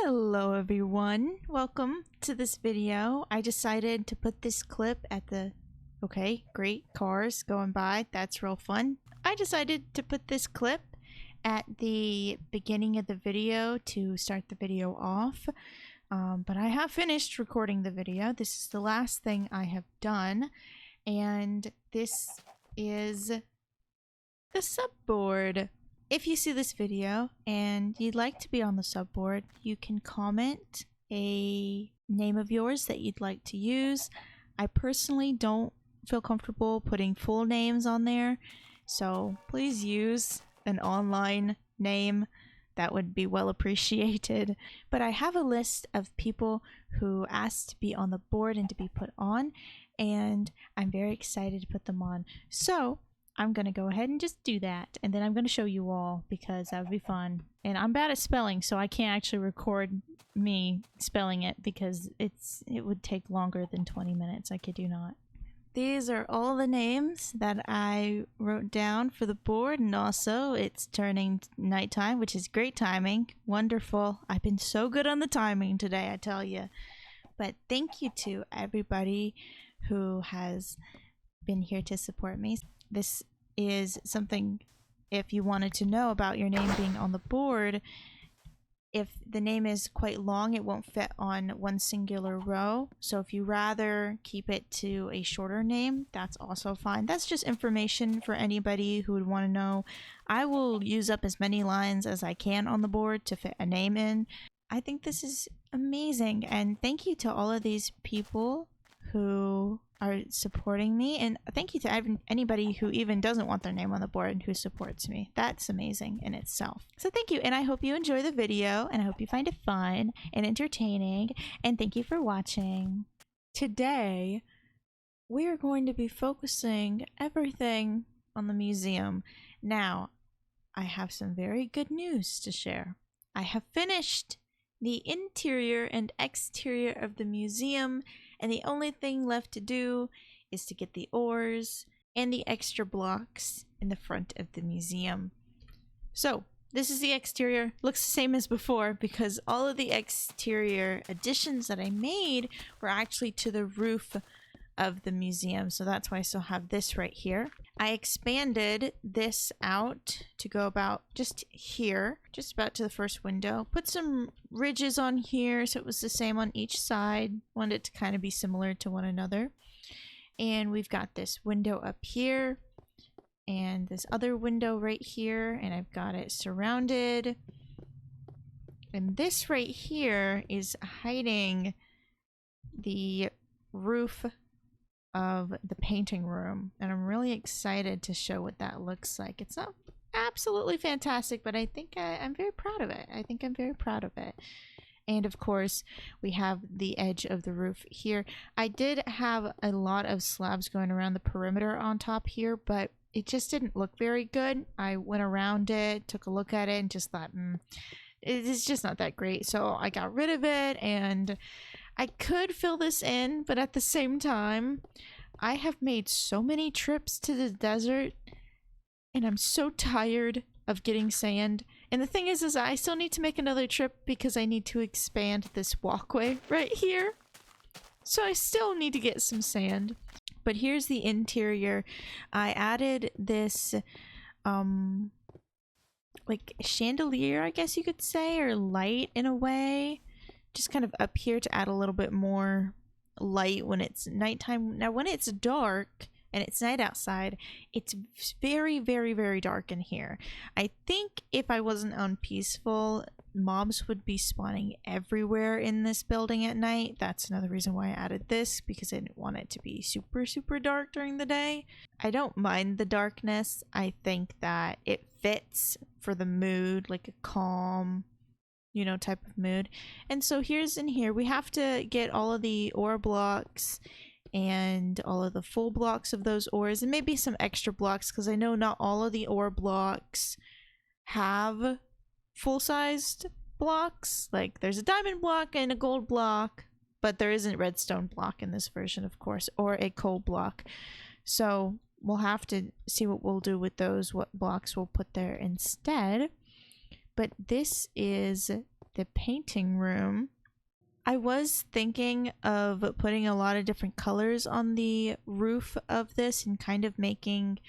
Hello everyone, welcome to this video. I decided to put this clip at the great cars going by, that's real fun. I decided to put this clip at the beginning of the video to start the video off, but I have finished recording the video. This is the last thing I have done, and this is the subboard. If you see this video and you'd like to be on the subboard, you can comment a name of yours that you'd like to use. I personally don't feel comfortable putting full names on there, so please use an online name. That would be well appreciated. But I have a list of people who asked to be on the board and to be put on, and I'm very excited to put them on. So I'm gonna go ahead and just do that, and then I'm gonna show you all because that would be fun. And I'm bad at spelling, so I can't actually record me spelling it because it would take longer than 20 minutes. I kid you not. These are all the names that I wrote down for the board, and also it's turning nighttime, which is great timing. Wonderful. I've been so good on the timing today, I tell you. But thank you to everybody who has been here to support me. This is something, if you wanted to know about your name being on the board, if the name is quite long, it won't fit on one singular row. So if you rather keep it to a shorter name, that's also fine. That's just information for anybody who would want to know. I will use up as many lines as I can on the board to fit a name in. I think this is amazing, and thank you to all of these people who are supporting me, and thank you to anybody who even doesn't want their name on the board and who supports me. That's amazing in itself. So thank you, and I hope you enjoy the video, and I hope you find it fun and entertaining, and thank you for watching. Today we are going to be focusing everything on the museum. Now I have some very good news to share. I have finished the interior and exterior of the museum, and the only thing left to do is to get the oars and the extra blocks in the front of the museum. So this is the exterior. Looks the same as before because all of the exterior additions that I made were actually to the roof of the museum, so that's why I still have this right here. I expanded this out to go about just here, just about to the first window. Put some ridges on here so it was the same on each side. Wanted it to kind of be similar to one another. And we've got this window up here and this other window right here, and I've got it surrounded. And this right here is hiding the roof of the painting room, and I'm really excited to show what that looks like. It's not absolutely fantastic, but I think I'm very proud of it. I think I'm very proud of it. And of course we have the edge of the roof here. I did have a lot of slabs going around the perimeter on top here, but it just didn't look very good. I went around it, took a look at it, and just thought it's just not that great, so I got rid of it. And I could fill this in, but at the same time, I have made so many trips to the desert, and I'm so tired of getting sand. And the thing is I still need to make another trip because I need to expand this walkway right here. So I still need to get some sand. But here's the interior. I added this, like chandelier, I guess you could say, or light in a way. Just kind of up here to add a little bit more light when it's nighttime. Now when it's dark and it's night outside, it's very, very, very dark in here. I think if I wasn't on peaceful, mobs would be spawning everywhere in this building at night. That's another reason why I added this, because I didn't want it to be super, super dark during the day. I don't mind the darkness. I think that it fits for the mood, like a calm, you know, type of mood. And so here's in here we have to get all of the ore blocks and all of the full blocks of those ores, and maybe some extra blocks, because I know not all of the ore blocks have full-sized blocks. Like there's a diamond block and a gold block, but there isn't redstone block in this version, of course, or a coal block. So we'll have to see what we'll do with those, what blocks we'll put there instead. But this is the painting room. I was thinking of putting a lot of different colors on the roof of this and kind of making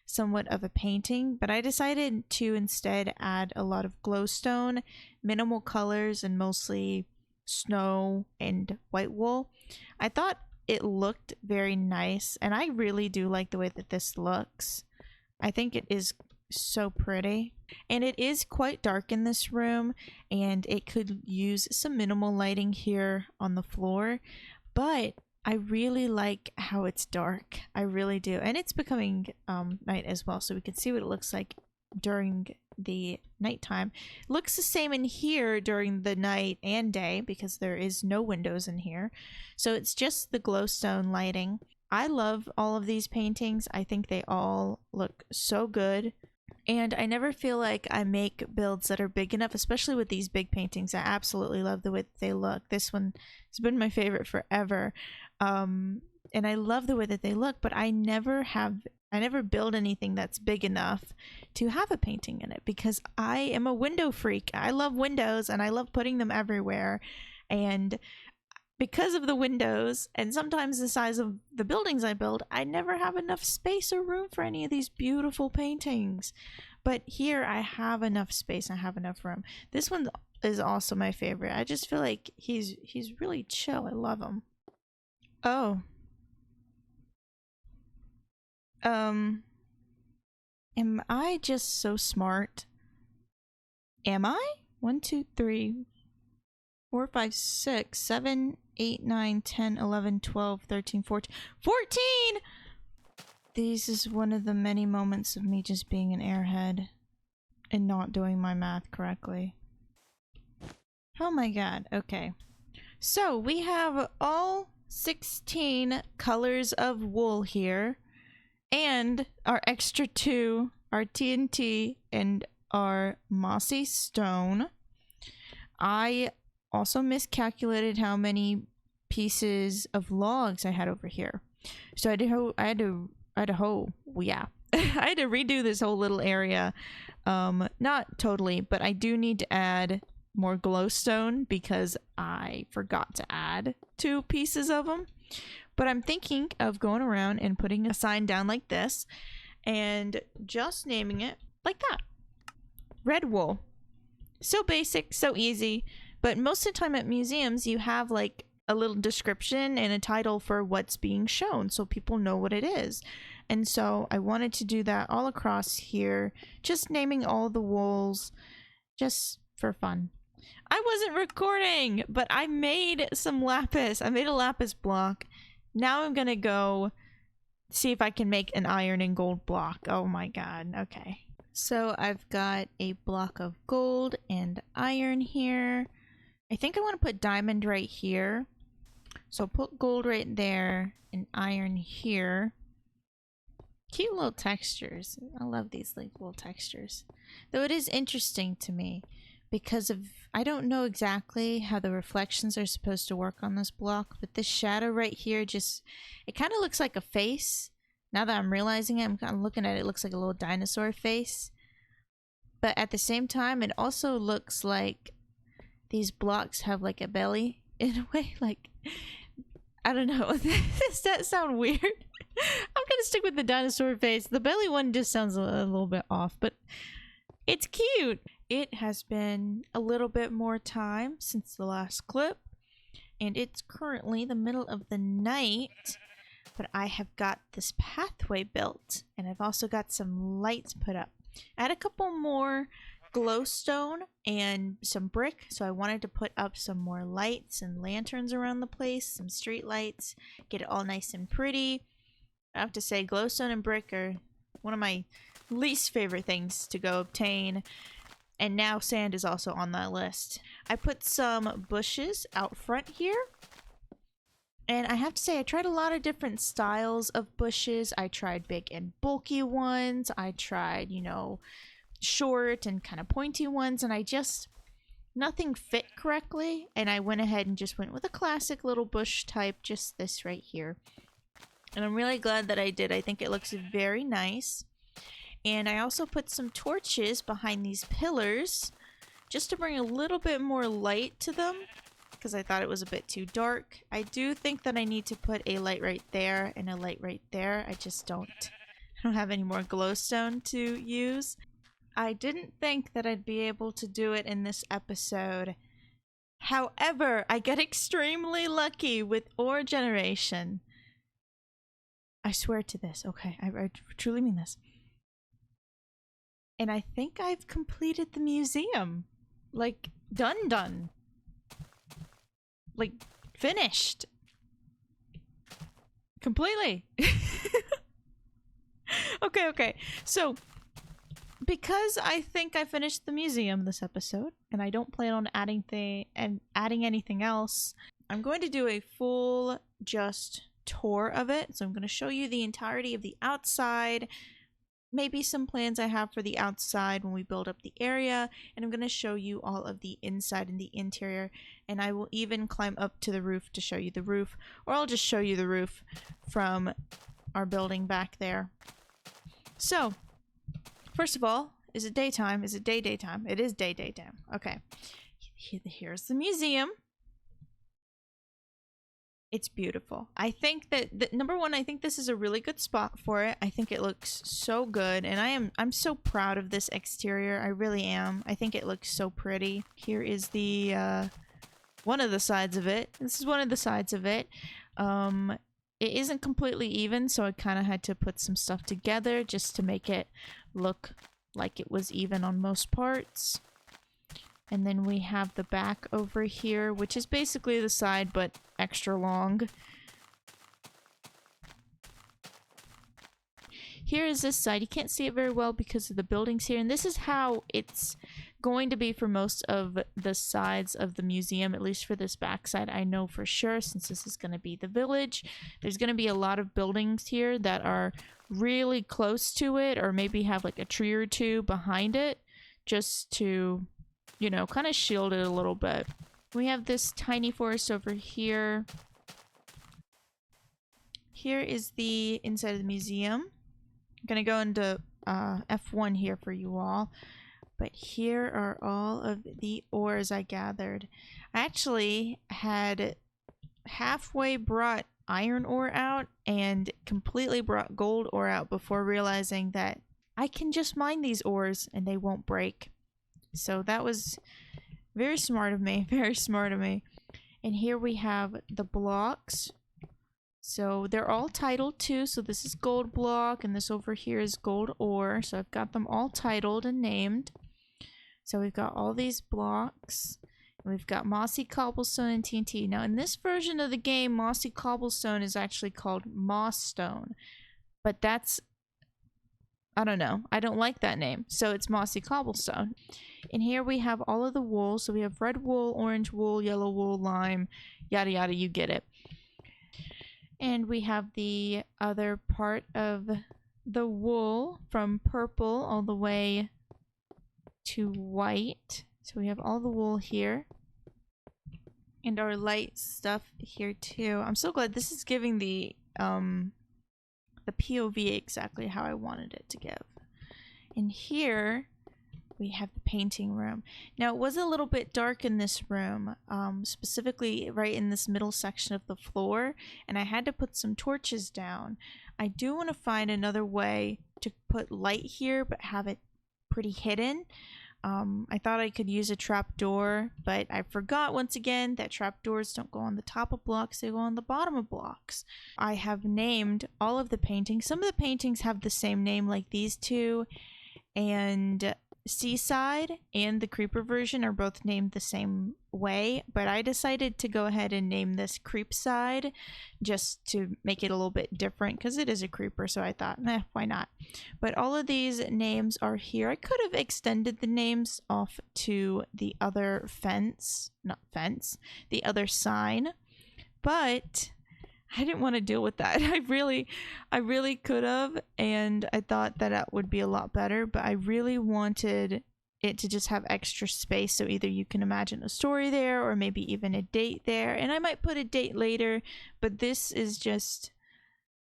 somewhat of a painting, but I decided to instead add a lot of glowstone, minimal colors, and mostly snow and white wool. I thought it looked very nice, and I really do like the way that this looks. I think it is so pretty, and it is quite dark in this room, and it could use some minimal lighting here on the floor, but I really like how it's dark. I really do. And it's becoming night as well, so we can see what it looks like during the nighttime. It looks the same in here during the night and day because there is no windows in here. So it's just the glowstone lighting. I love all of these paintings. I think they all look so good. And I never feel like I make builds that are big enough, especially with these big paintings. I absolutely love the way that they look. This one has been my favorite forever. And I love the way that they look, but I never build anything that's big enough to have a painting in it because I am a window freak. I love windows and I love putting them everywhere. And because of the windows and sometimes the size of the buildings I build, I never have enough space or room for any of these beautiful paintings. But here I have enough space, I have enough room. This one is also my favorite. I just feel like he's really chill. I love him. Oh. Am I just so smart? Am I? 1, 2, 3, 4, 5, 6, 7, 8, 9, 10, 11, 12, 13, 14. 14! This is one of the many moments of me just being an airhead and not doing my math correctly. Oh my god, okay. So we have all 16 colors of wool here, and our extra 2, our TNT, and our mossy stone. I also miscalculated how many pieces of logs I had over here. So I had to redo this whole little area. Not totally, but I do need to add more glowstone because I forgot to add 2 pieces of them. But I'm thinking of going around and putting a sign down like this and just naming it like that. Red wool. So basic, so easy, but most of the time at museums you have like a little description and a title for what's being shown so people know what it is. And so I wanted to do that all across here, just naming all the wools just for fun. I wasn't recording, but I made some lapis. I made a lapis block. Now I'm gonna go see if I can make an iron and gold block. Oh my god, okay. So I've got a block of gold and iron here. I think I want to put diamond right here. So I'll put gold right there and iron here. Cute little textures. I love these like little textures. Though it is interesting to me because of, I don't know exactly how the reflections are supposed to work on this block, but this shadow right here just, it kind of looks like a face. Now that I'm realizing it, I'm kind of looking at it, it looks like a little dinosaur face. But at the same time, it also looks like these blocks have like a belly in a way. Like, I don't know. Does that sound weird? I'm gonna stick with the dinosaur face. The belly one just sounds a little bit off, but it's cute. It has been a little bit more time since the last clip, and it's currently the middle of the night, but I have got this pathway built, and I've also got some lights put up. I had a couple more glowstone and some brick, so I wanted to put up some more lights and lanterns around the place, some street lights, get it all nice and pretty. I have to say, glowstone and brick are one of my least favorite things to go obtain, and now sand is also on that list. I put some bushes out front here, and I have to say I tried a lot of different styles of bushes. I tried big and bulky ones, I tried, you know, short and kind of pointy ones, and nothing fit correctly, and I went ahead and just went with a classic little bush type, just this right here. And I'm really glad that I did. I think it looks very nice. And I also put some torches behind these pillars just to bring a little bit more light to them, because I thought it was a bit too dark. I do think that I need to put a light right there and a light right there. I just don't have any more glowstone to use. I didn't think that I'd be able to do it in this episode. However, I got extremely lucky with ore generation. I swear to this. Okay, I truly mean this. And I think I've completed the museum. Like, done. Like, finished. Completely. Okay. So, because I think I finished the museum this episode, and I don't plan on adding anything else, I'm going to do a full just tour of it. So I'm going to show you the entirety of the outside, maybe some plans I have for the outside when we build up the area, and I'm going to show you all of the inside and the interior, and I will even climb up to the roof to show you the roof, or I'll just show you the roof from our building back there. So, first of all, is it daytime? Is it daytime? It is daytime. Okay. Here's the museum. It's beautiful. I think that number one, I think this is a really good spot for it. I think it looks so good, and I'm so proud of this exterior. I really am. I think it looks so pretty. Here is the one of the sides of it. This is one of the sides of it. It isn't completely even, so I kind of had to put some stuff together just to make it look like it was even on most parts. And then we have the back over here, which is basically the side, but extra long. Here is this side. You can't see it very well because of the buildings here. And this is how it's going to be for most of the sides of the museum, at least for this back side. I know for sure, since this is going to be the village. There's going to be a lot of buildings here that are really close to it, or maybe have like a tree or two behind it, just to, you know, kind of shield it a little bit. We have this tiny forest over here. Here is the inside of the museum. I'm gonna go into F1 here for you all. But here are all of the ores I gathered. I actually had halfway brought iron ore out and completely brought gold ore out before realizing that I can just mine these ores and they won't break. So that was very smart of me, very smart of me. And here we have the blocks. So they're all titled too. So this is gold block and this over here is gold ore. So I've got them all titled and named. So we've got all these blocks. We've got mossy cobblestone and TNT. Now in this version of the game, mossy cobblestone is actually called moss stone. But that's, I don't know. I don't like that name. So it's mossy cobblestone. And here we have all of the wool. So we have red wool, orange wool, yellow wool, lime, yada yada, you get it. And we have the other part of the wool from purple all the way to white. So we have all the wool here. And our light stuff here too. I'm so glad this is giving the POV exactly how I wanted it to give. And here we have the painting room. Now it was a little bit dark in this room, specifically right in this middle section of the floor, and I had to put some torches down. I do want to find another way to put light here but have it pretty hidden. I thought I could use a trapdoor, but I forgot once again that trapdoors don't go on the top of blocks, they go on the bottom of blocks. I have named all of the paintings. Some of the paintings have the same name, like these two, and Seaside and the Creeper version are both named the same way, but I decided to go ahead and name this Creepside just to make it a little bit different because it is a creeper, so I thought, why not? But all of these names are here. I could have extended the names off to the other the other sign, but I didn't want to deal with that. I really could have, and I thought that that would be a lot better, but I really wanted it to just have extra space, so either you can imagine a story there or maybe even a date there, and I might put a date later, but this is just,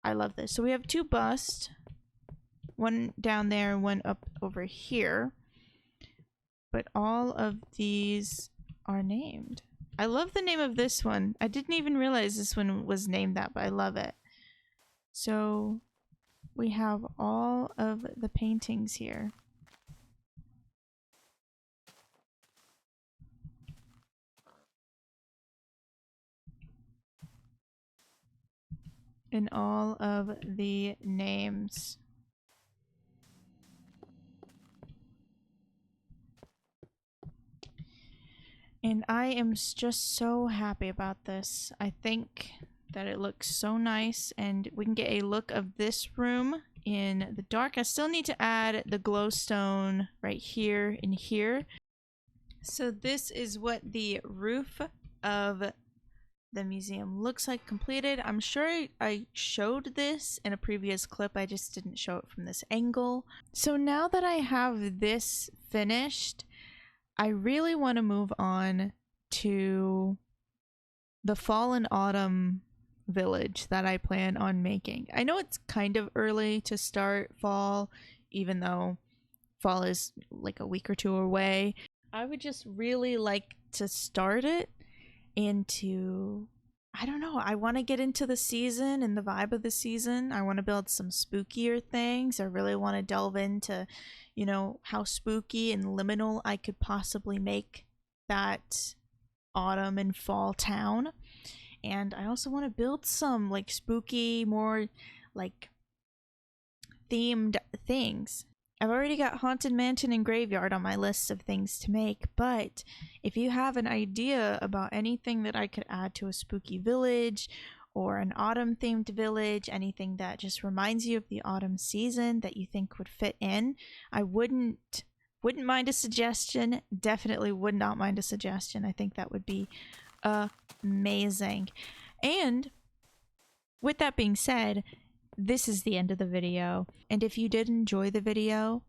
I love this. So we have two busts, one down there and one up over here. but all of these are named. I love the name of this one. I didn't even realize this one was named that, but I love it. So we have all of the paintings here. And all of the names. And I am just so happy about this. I think that it looks so nice, and we can get a look of this room in the dark. I still need to add the glowstone right here and here. So this is what the roof of the museum looks like completed. I'm sure I showed this in a previous clip, I just didn't show it from this angle. So now that I have this finished, I really want to move on to the fall and autumn village that I plan on making. I know it's kind of early to start fall, even though fall is like a week or two away. I would just really like to start it and to, I don't know, I want to get into the season and the vibe of the season. I want to build some spookier things. I really want to delve into, you know, how spooky and liminal I could possibly make that autumn and fall town. And I also want to build some like spooky, more like themed things. I've already got Haunted Mansion and Graveyard on my list of things to make, but if you have an idea about anything that I could add to a spooky village or an autumn themed village, anything that just reminds you of the autumn season that you think would fit in, I wouldn't mind a suggestion. Definitely would not mind a suggestion. I think that would be amazing. And with that being said, this is the end of the video. And if you did enjoy the video,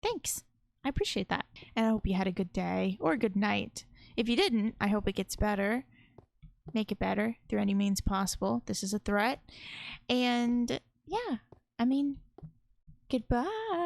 thanks. I appreciate that. And I hope you had a good day or a good night. If you didn't, I hope it gets better. Make it better through any means possible. This is a threat. And yeah, I mean, goodbye.